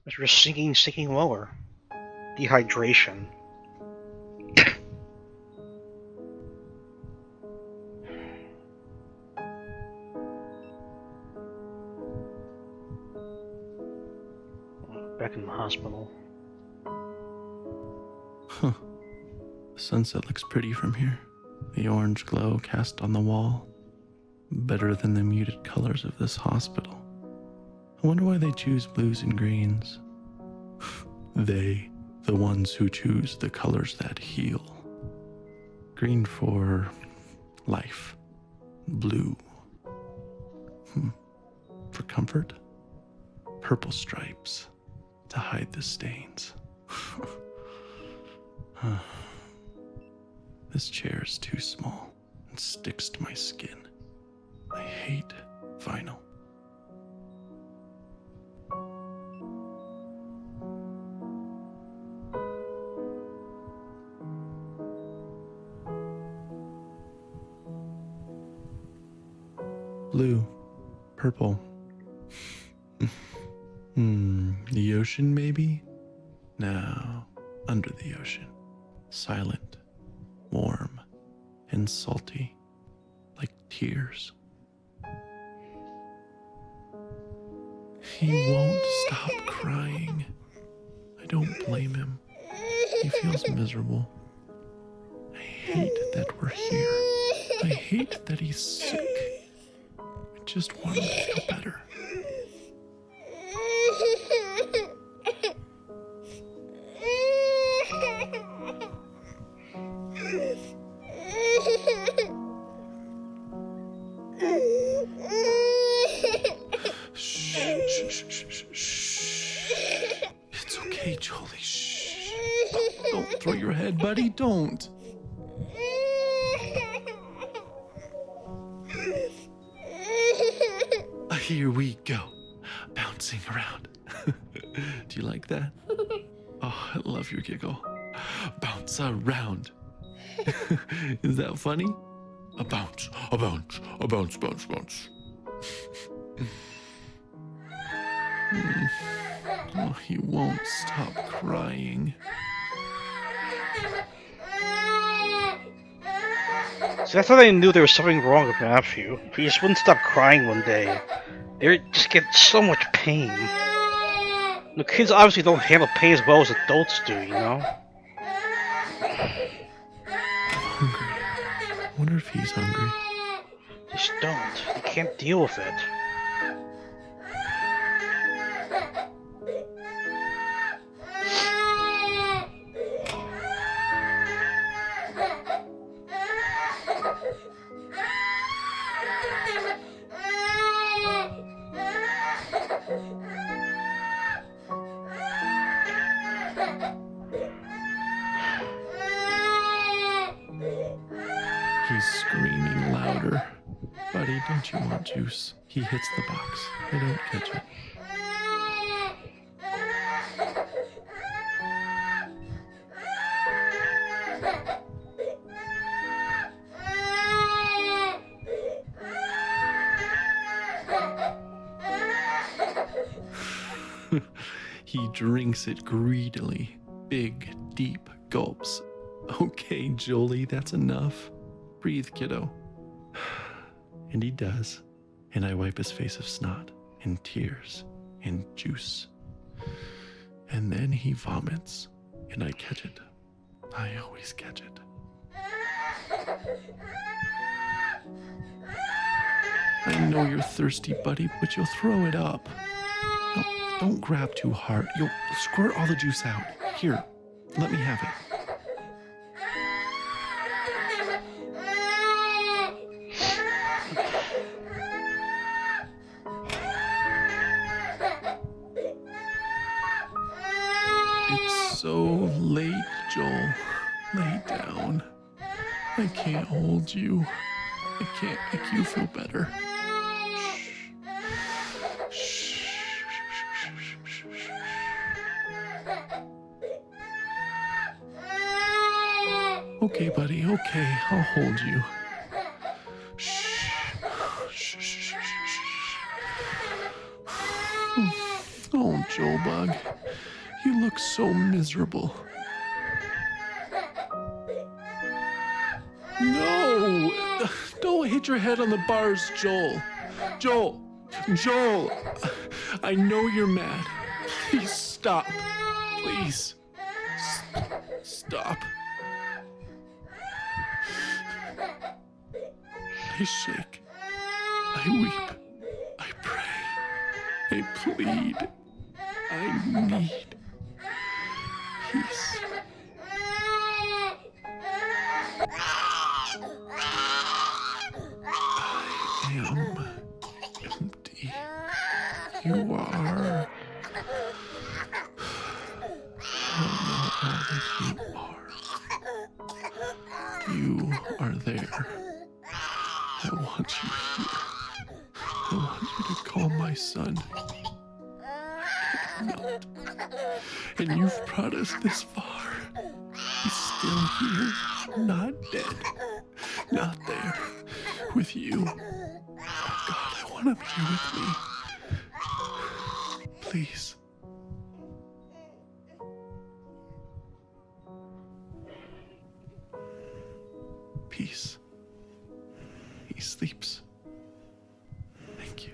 As we're sinking lower. Dehydration. Back in the hospital. Huh. The sunset looks pretty from here. The orange glow cast on the wall. Better than the muted colors of this hospital. I wonder why they choose blues and greens. They, the ones who choose the colors that heal. Green for life. Blue. For comfort. Purple stripes to hide the stains. This chair is too small and sticks to my skin. I hate vinyl. Blue, purple. The ocean, maybe? No, under the ocean. Silent, warm, and salty, like tears. He won't stop crying. I don't blame him. He feels miserable. I hate that we're here. I hate that he's sick. I just want him to feel better. It's okay, Jolie. Shh. Don't throw your head, buddy. Don't. Here we go. Bouncing around. Do you like that? Oh, I love your giggle. Bounce around. Is that funny? A bounce, a bounce, a bounce, bounce, bounce. Oh, he won't stop crying. See, I thought I knew there was something wrong with Matthew. He just wouldn't stop crying one day. They just get so much pain. The kids obviously don't handle pain as well as adults do, you know? I'm hungry. I wonder if he's hungry. Just don't. You can't deal with it. He's screaming louder. Buddy, don't you want juice? He hits the box. I don't catch it. He drinks it greedily. Big, deep gulps. Okay, Jolie, that's enough. Breathe, kiddo. And he does. And I wipe his face of snot and tears and juice. And then he vomits. And I catch it. I always catch it. I know you're thirsty, buddy, but you'll throw it up. No, don't grab too hard. You'll squirt all the juice out. Here, let me have it. It's so late, Joel. Lay down. I can't hold you. I can't make you feel better. Okay, buddy, okay, I'll hold you. Oh, Joel Bug, you look so miserable. No! Don't hit your head on the bars, Joel. Joel! I know you're mad. Please stop. Please. Stop. I shake. I weep. I pray. I plead. I need peace. I am empty. You are. I don't know all that you are. You are there. I want you here. I want you to call my son. I cannot. And you've brought us this far. He's still here, not dead, not there, with you. Oh God, I want him here with me. Please. Peace. He sleeps. Thank you.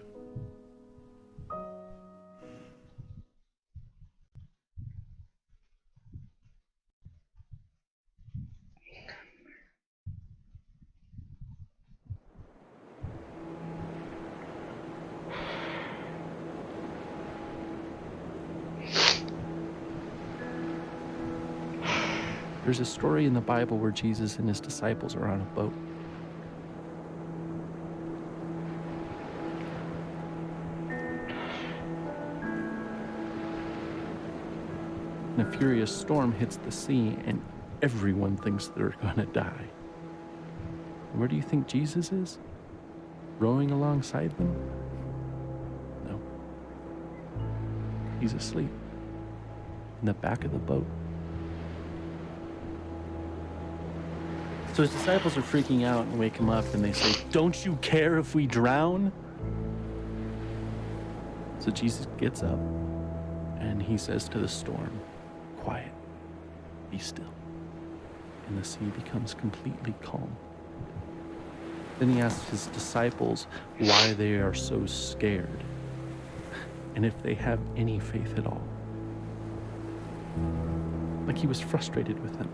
There's a story in the Bible where Jesus and his disciples are on a boat. And a furious storm hits the sea, and everyone thinks they're gonna die. Where do you think Jesus is? Rowing alongside them? No. He's asleep in the back of the boat. So his disciples are freaking out and wake him up, and they say, "Don't you care if we drown?" So Jesus gets up and he says to the storm, "Quiet, be still." And the sea becomes completely calm. Then he asks his disciples why they are so scared and if they have any faith at all. Like he was frustrated with them.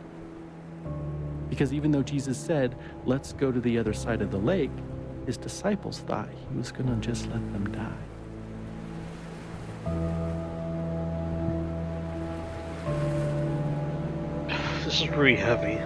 Because even though Jesus said, "Let's go to the other side of the lake," his disciples thought he was going to just let them die. This is pretty heavy.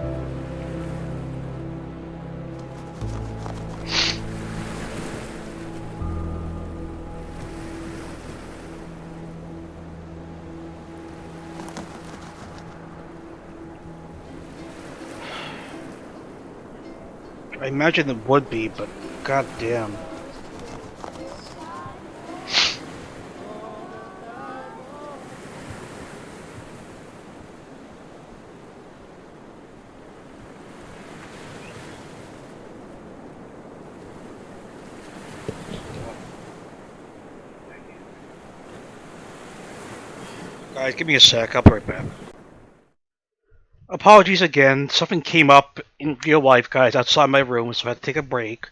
I imagine it would be, but goddamn. Guys, give me a sec. I'll be right back. Apologies again. Something came up in real life, guys, outside my room, so I had to take a break.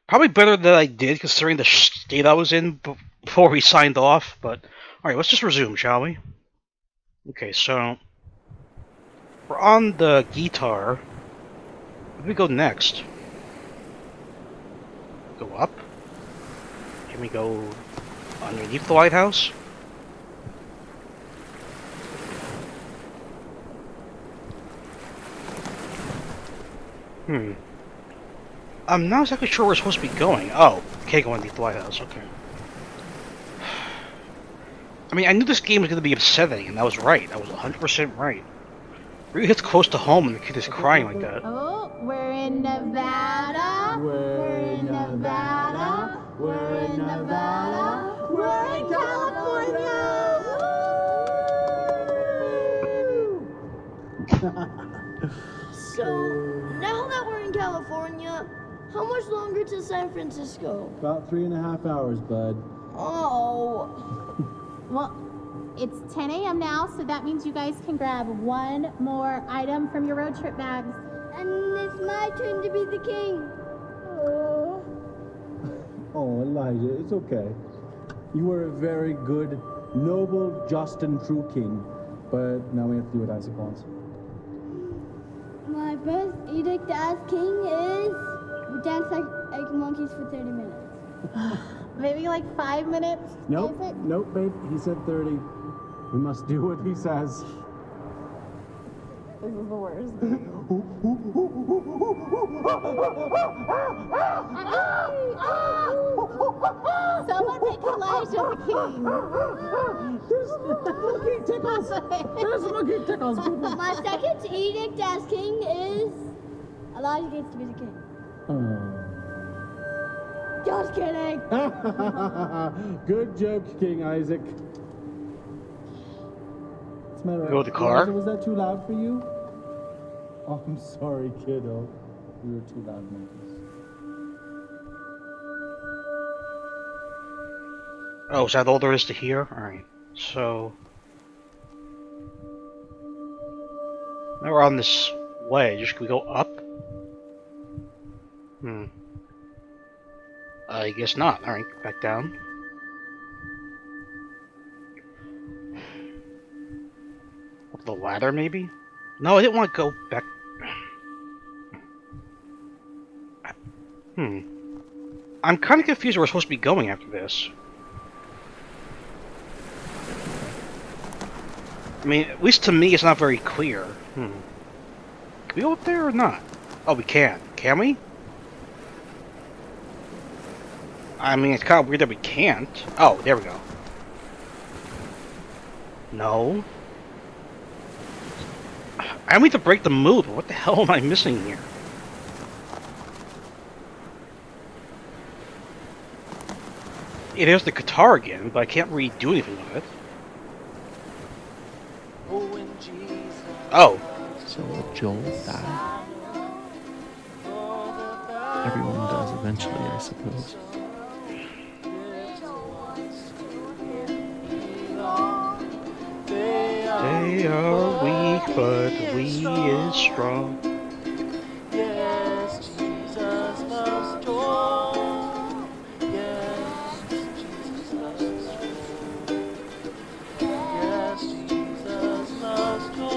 Probably better than I did, considering the state I was in before we signed off. But alright, let's just resume, shall we? Okay, so we're on the guitar. Where do we go next? Go up? Can we go underneath the lighthouse? I'm not exactly sure where we're supposed to be going. Oh, can't go underneath the lighthouse, okay. I mean, I knew this game was going to be upsetting, and I was right. I was 100% right. Really hits close to home when the kid is crying like that. Oh, we're in Nevada. We're in Nevada. We're in Nevada. We're in California. So, now that we're in California, how much longer to San Francisco? About 3.5 hours, bud. Oh. Well, it's 10 a.m. now, so that means you guys can grab one more item from your road trip bags. And it's my turn to be the king. Oh, Elijah, it's okay. You were a very good, noble, just, and true king. But now we have to do what Isaac wants. My first edict as king is we dance like monkeys for 30 minutes. Maybe like 5 minutes, Nope, Isaac? nope, babe. He said 30. We must do what he says. This is the worst. Someone make Elijah the king. There's monkey tickles. There's monkey tickles. My second edict as king is Elijah gets to be the king. Just kidding. Good joke, King Isaac. Go with the car? Was that too loud for you? Oh, I'm sorry, kiddo. We were too loud makers. Oh, is that all there is to hear? Alright, so... now we're on this way. Just can we go up? I guess not. Alright, back down. The ladder, maybe? No, I didn't want to go back. I'm kind of confused where we're supposed to be going after this. I mean, at least to me, it's not very clear. Can we go up there or not? Oh, we can. Can we? I mean, it's kind of weird that we can't. Oh, there we go. No. I need to break the mood, but what the hell am I missing here? Yeah, there's the guitar again, but I can't really do anything with it. Oh. So Joel died. Everyone does eventually, I suppose. They are weak, but we is strong. Yes, Jesus loves joy. Yes, Jesus loves joy. Yes, Jesus loves joy.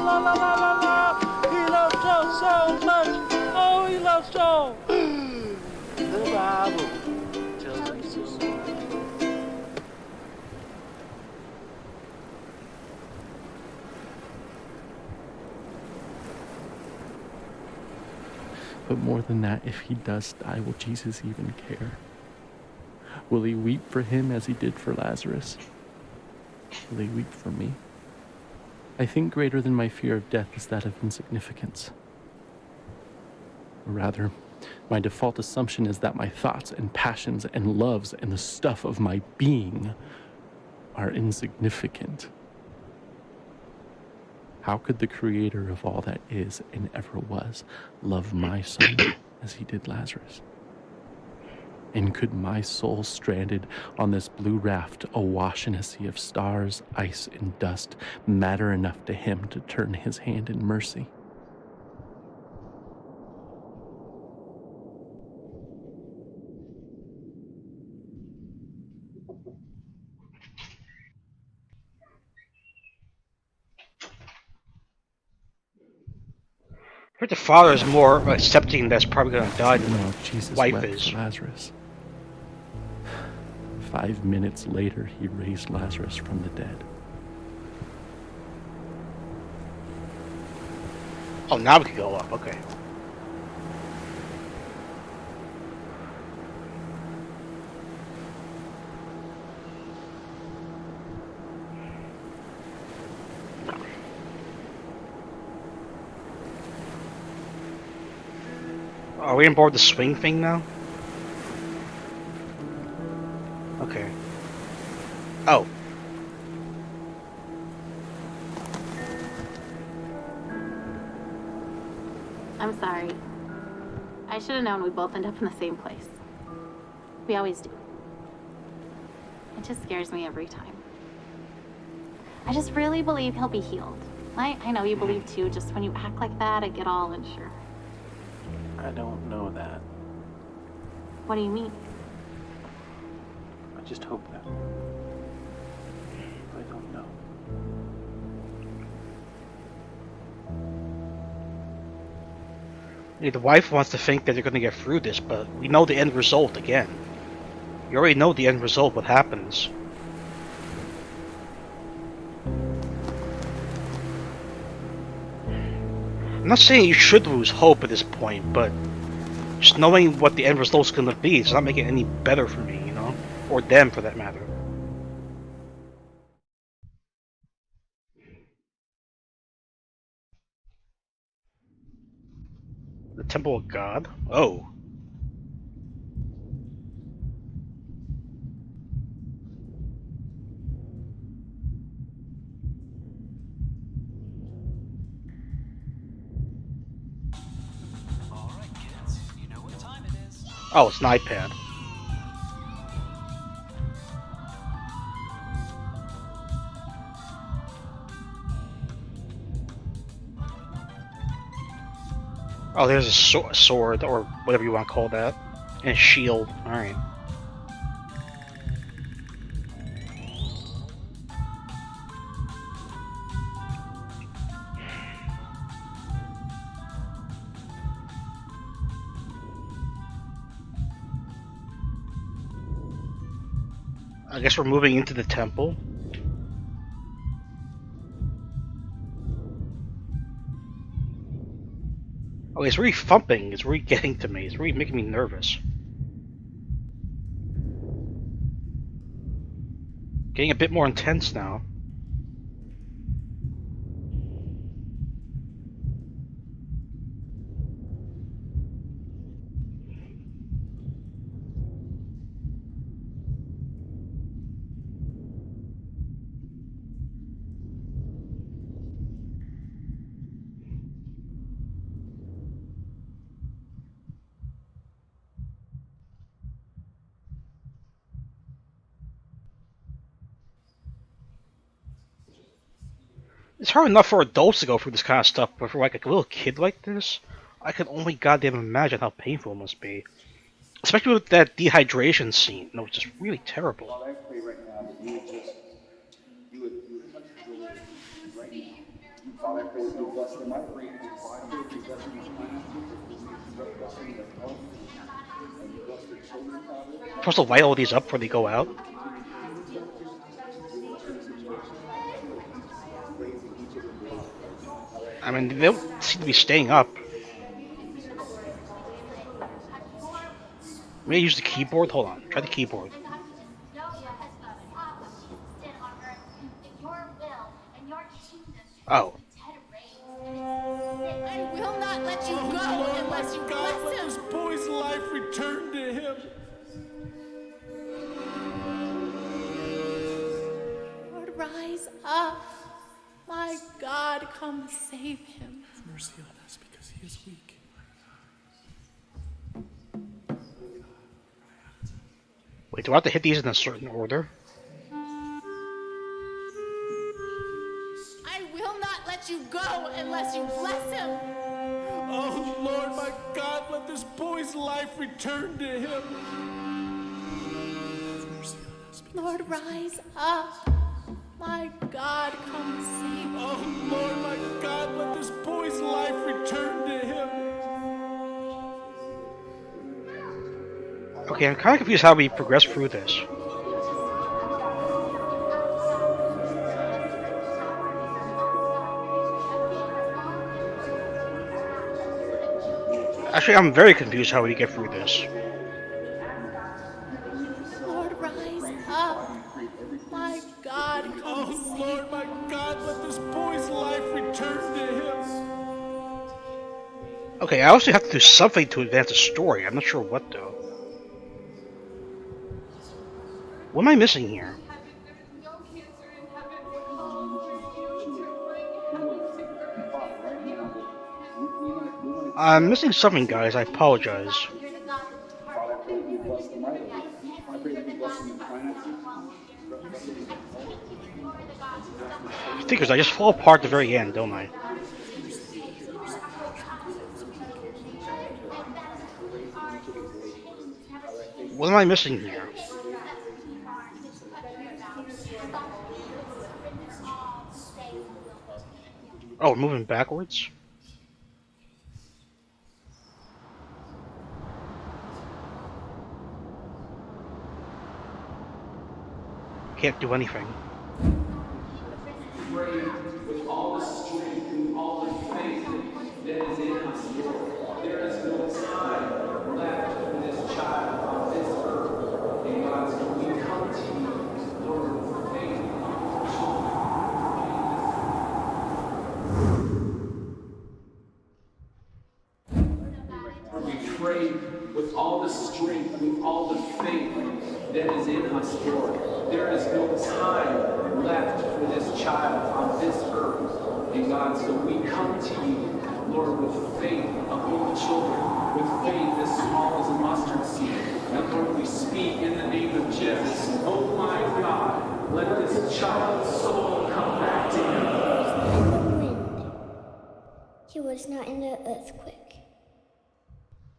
La la la la la. He loves joy so much. Oh, he loves joy. The Bible tells me so. But more than that, if he does die, will Jesus even care? Will he weep for him as he did for Lazarus? Will he weep for me? I think greater than my fear of death is that of insignificance. Or rather, my default assumption is that my thoughts and passions and loves and the stuff of my being are insignificant. How could the creator of all that is and ever was love my soul as he did Lazarus? And could my soul stranded on this blue raft awash in a sea of stars, ice, and dust matter enough to him to turn his hand in mercy? I heard the father is more accepting that's probably going to die than No, the Jesus wife wept is. for Lazarus. 5 minutes later, he raised Lazarus from the dead. Oh, now we can go up. Okay. Are we on board the swing thing now? Okay. Oh. I'm sorry. I should have known we'd both end up in the same place. We always do. It just scares me every time. I just really believe he'll be healed. I know you believe too, just when you act like that, I get all unsure. I don't know that. What do you mean? I just hope that. I don't know. Yeah, the wife wants to think that they're gonna get through this, but we know the end result again. You already know the end result, what happens. I'm not saying you should lose hope at this point, but just knowing what the end result's gonna be, it's not making it any better for me, you know? Or them, for that matter. The Temple of God? Oh. Oh, it's an iPad. Oh, there's a sword, or whatever you want to call that. And a shield. Alright. I guess we're moving into the temple. Oh, it's really thumping. It's really getting to me. It's really making me nervous. Getting a bit more intense now. It's hard enough for adults to go through this kind of stuff, but for like a little kid like this, I can only goddamn imagine how painful it must be. Especially with that dehydration scene, which is really terrible. Father, I pray right now that you would just, you would touch Joel right now. Father, I pray that you would bless him. I pray that you bless him with finances, that you bless him with health, and you bless their children, Father. Supposed to light all these up before they go out. I mean, they don't seem to be staying up. May I use the keyboard? Hold on. Try the keyboard. Oh. I will not let you go unless you bless him. This boy's life return to him. Lord, rise up. My God, come save him. Have mercy on us because he is weak. Wait, do I have to hit these in a certain order? I will not let you go unless you bless him. Oh Lord, my God, let this boy's life return to him. Have mercy on us. Lord, rise up. My God, come save him. Oh Lord, my God, let this boy's life return to him. Okay, I'm kind of confused how we progress through this. Actually, I'm very confused how we get through this. Lord, rise up. My God, come Oh Lord, my God, let this boy's life return to him. Okay, I also have to do something to advance the story. I'm not sure what, though. What am I missing here? I'm missing something, guys. I apologize. Father, I pray that you bless them. I pray that you bless them in finances. Figures, I just fall apart at the very end, don't I? What am I missing here? Oh, we're moving backwards? Can't do anything. Pray with all the strength and all the faith that is in us, Lord. There is no time left for this child on this earth. And God, so we come to you, Lord, with faith and we pray with all the strength, with all the faith that is in us, Lord. There is no time left for this child on this earth. And God, so we come to you, Lord, with faith of little children, with faith as small as a mustard seed. And Lord, we speak in the name of Jesus. Oh my God, let this child's soul come back to him. In the wind. He was not in the earthquake.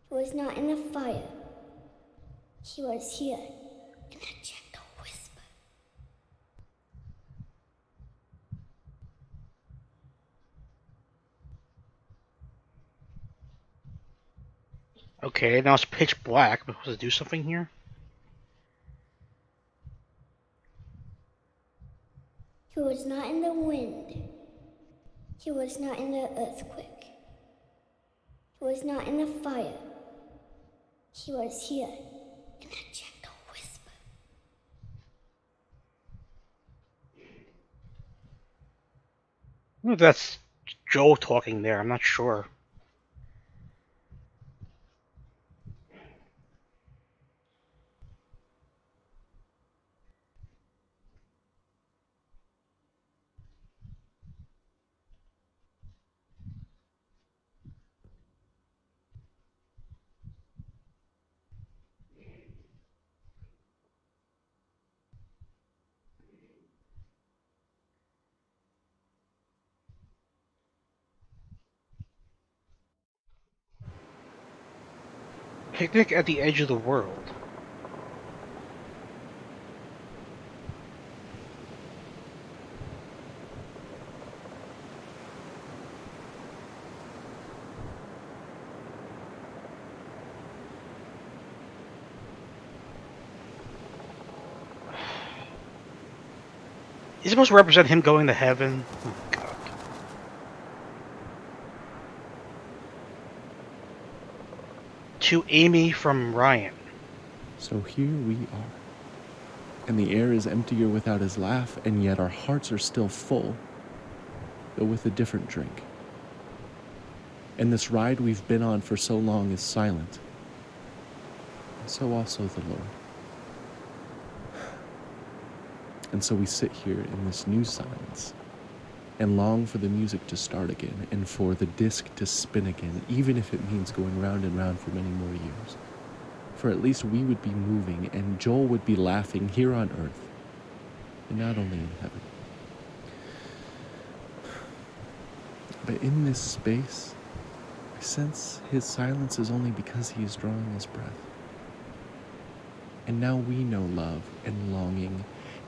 He was not in the fire. He was here in a gentle whisper. Okay, now it's pitch black. Am I supposed to do something here? He was not in the wind. He was not in the earthquake. He was not in the fire. He was here in a gentle whisper. Well, that's Joe talking there. I'm not sure. Picnic at the edge of the world. Is it supposed to represent him going to heaven? Oh, God. To Amy from Ryan. So here we are. And the air is emptier without his laugh, and yet our hearts are still full, though with a different drink. And this ride we've been on for so long is silent. And so also the Lord. And so we sit here in this new silence and long for the music to start again and for the disc to spin again, even if it means going round and round for many more years. For at least we would be moving and Joel would be laughing here on earth and not only in heaven. But in this space, I sense his silence is only because he is drawing his breath. And now we know love and longing,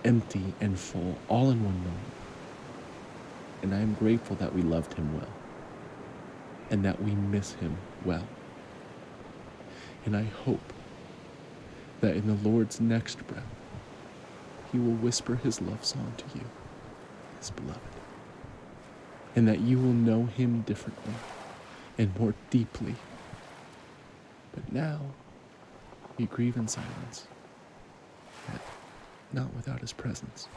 empty and full, all in one moment. And I am grateful that we loved him well, and that we miss him well. And I hope that in the Lord's next breath, he will whisper his love song to you, his beloved, and that you will know him differently and more deeply. But now, you grieve in silence, yet not without his presence.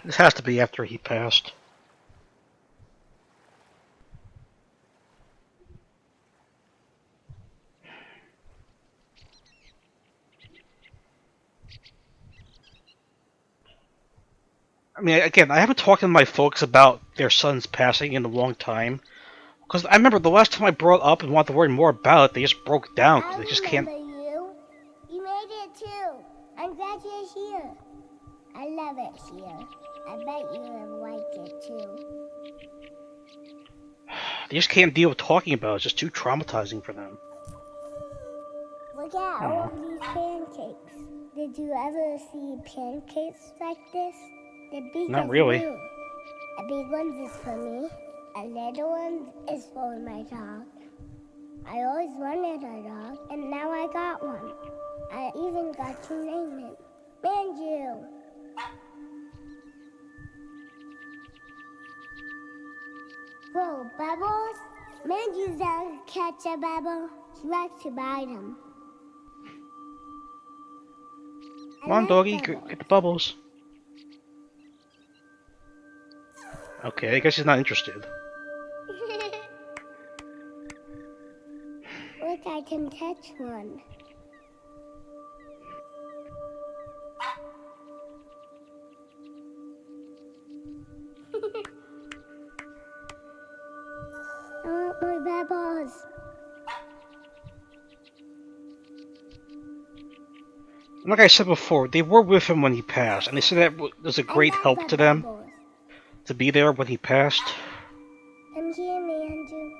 This has to be after he passed. I mean, again, I haven't talked to my folks about their son's passing in a long time. Because I remember the last time I brought up and wanted to worry more about it, they just broke down because I they just can't. remember you. You made it too. I'm glad you're here. I love it here. I bet you will like it too. They just can't deal with talking about it. It's just too traumatizing for them. Look at all of these pancakes. Did you ever see pancakes like this? The big Not is really. blue. A big one is for me. A little one is for my dog. I always wanted a dog, and now I got one. I even got to name it Manju. Whoa, Bubbles? Manju's doesn't catch a bubble. He likes to bite them. Come on, doggy, get the bubbles. Okay, I guess he's not interested. Look, I can catch one. I want more bubbles. Like I said before, they were with him when he passed, and they said that was a great I love help the to them bubbles. to be there when he passed. Come here, Manju.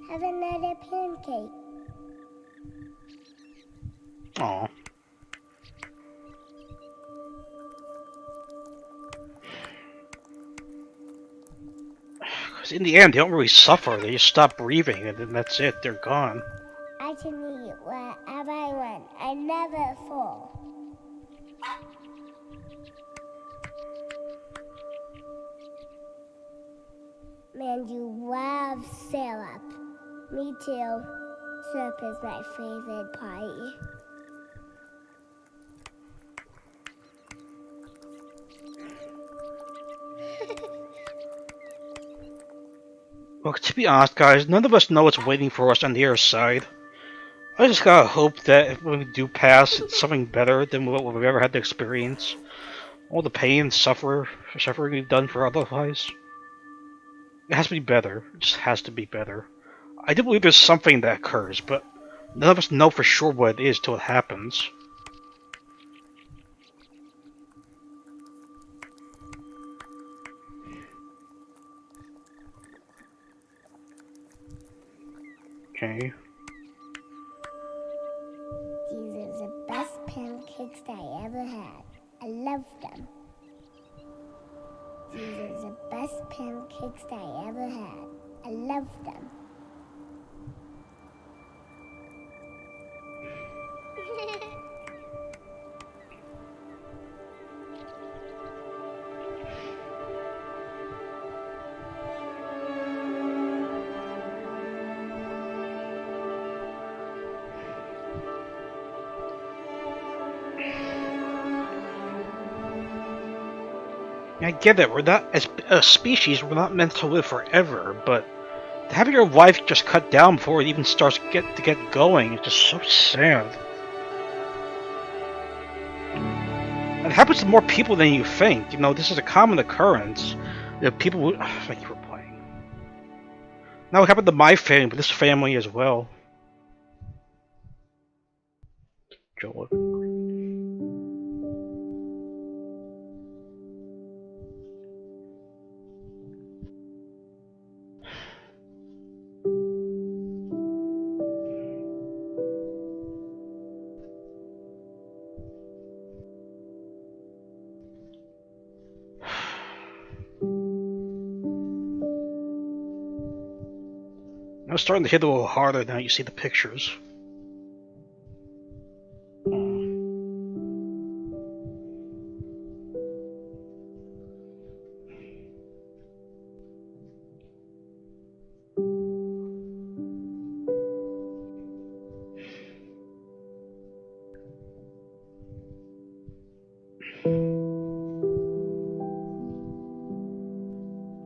Have another pancake. Aw. Because in the end, they don't really suffer. They just stop breathing, and then that's it. They're gone. I can eat wherever I want. I never fall. Manju loves syrup. Me too. Syrup is my favorite party. Look, to be honest, guys, none of us know what's waiting for us on the other side. I just gotta hope that when we do pass, it's something better than what we've ever had to experience. All the pain and suffering we've done for otherwise. It has to be better. It just has to be better. I do believe there's something that occurs, but none of us know for sure what it is till it happens. Okay. These are the best pancakes that I ever had. I love them. These are the best pancakes that I ever had. I love them. I get it. We're not, as a species, we're not meant to live forever, but having your life just cut down before it even starts to get going is just so sad. And it happens to more people than you think. You know, this is a common occurrence. You know, people who... thank you for playing. Now it happened to my family, but this family as well. Joel. Now it's starting to hit a little harder now you see the pictures.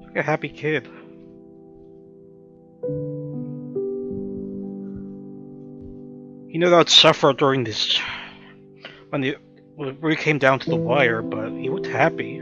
Like a happy kid. He knew that would suffer during this when it really came down to the wire, but he looked happy.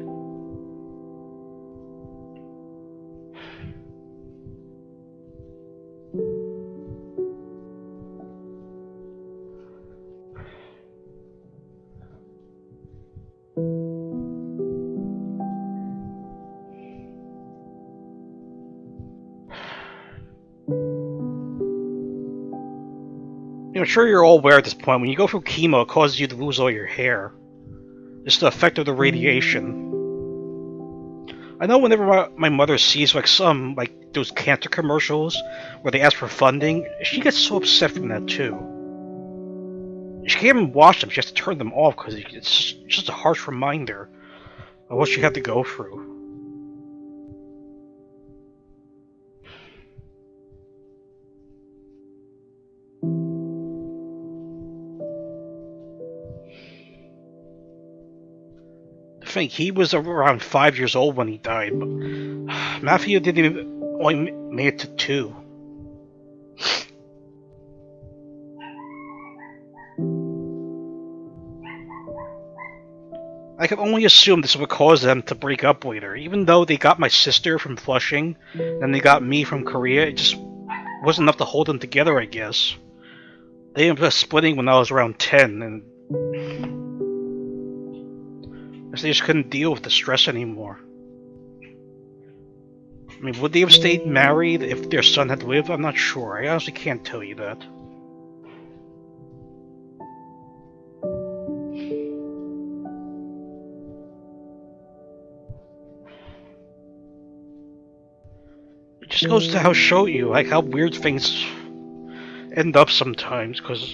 I'm sure you're all aware at this point, when you go through chemo, it causes you to lose all your hair. It's the effect of the radiation. I know whenever my mother sees like those cancer commercials where they ask for funding, she gets so upset from that too. She can't even watch them, she has to turn them off because it's just a harsh reminder of what she had to go through. I think he was around 5 years old when he died, but Matthew didn't even only made it to 2. I can only assume this would cause them to break up later. Even though they got my sister from Flushing, and they got me from Korea, it just wasn't enough to hold them together, I guess. They ended up splitting when I was around 10, and they just couldn't deal with the stress anymore. I mean, would they have stayed married if their son had lived? I'm not sure. I honestly can't tell you that. It just goes to show you like how weird things end up sometimes, because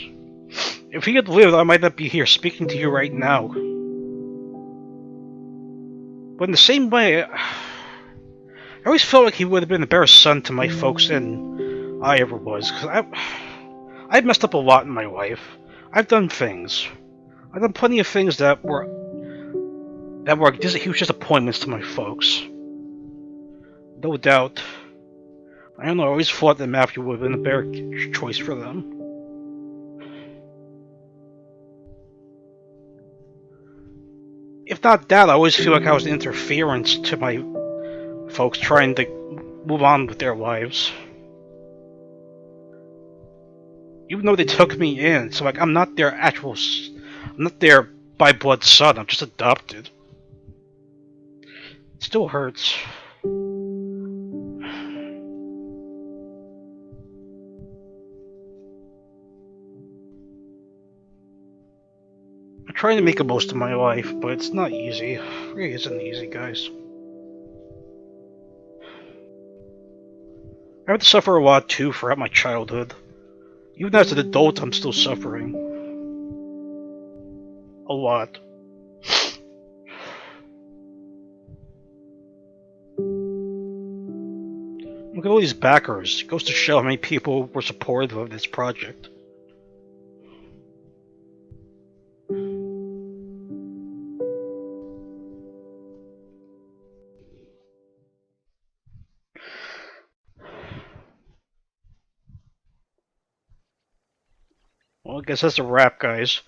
if he had lived, I might not be here speaking to you right now. But in the same way, I always felt like he would have been a better son to my folks than I ever was, because I've messed up a lot in my life. I've done things. I've done plenty of things that were huge disappointments to my folks. No doubt. I don't know, I always thought that Matthew would have been a better choice for them. If not that, I always feel like I was an interference to my folks trying to move on with their lives. Even though they took me in, so like I'm not their by blood son, I'm just adopted. It still hurts. I'm trying to make the most of my life, but it's not easy. It really isn't easy, guys. I had to suffer a lot too throughout my childhood. Even as an adult, I'm still suffering. A lot. Look at all these backers. It goes to show how many people were supportive of this project. Well, I guess that's a wrap, guys.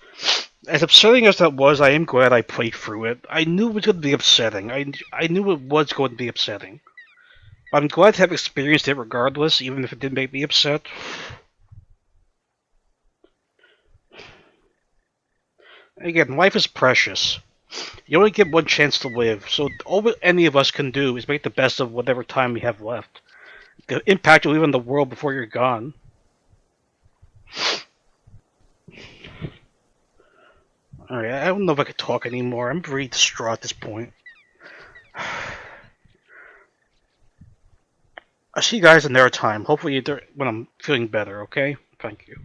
As upsetting as that was, I am glad I played through it. I knew it was going to be upsetting. I knew it was going to be upsetting. But I'm glad to have experienced it regardless, even if it did make me upset. Again, life is precious. You only get one chance to live, so all any of us can do is make the best of whatever time we have left. The impact you'll leave on the world before you're gone. Alright, I don't know if I could talk anymore. I'm very distraught at this point. I'll see you guys another time. Hopefully when I'm feeling better, okay? Thank you.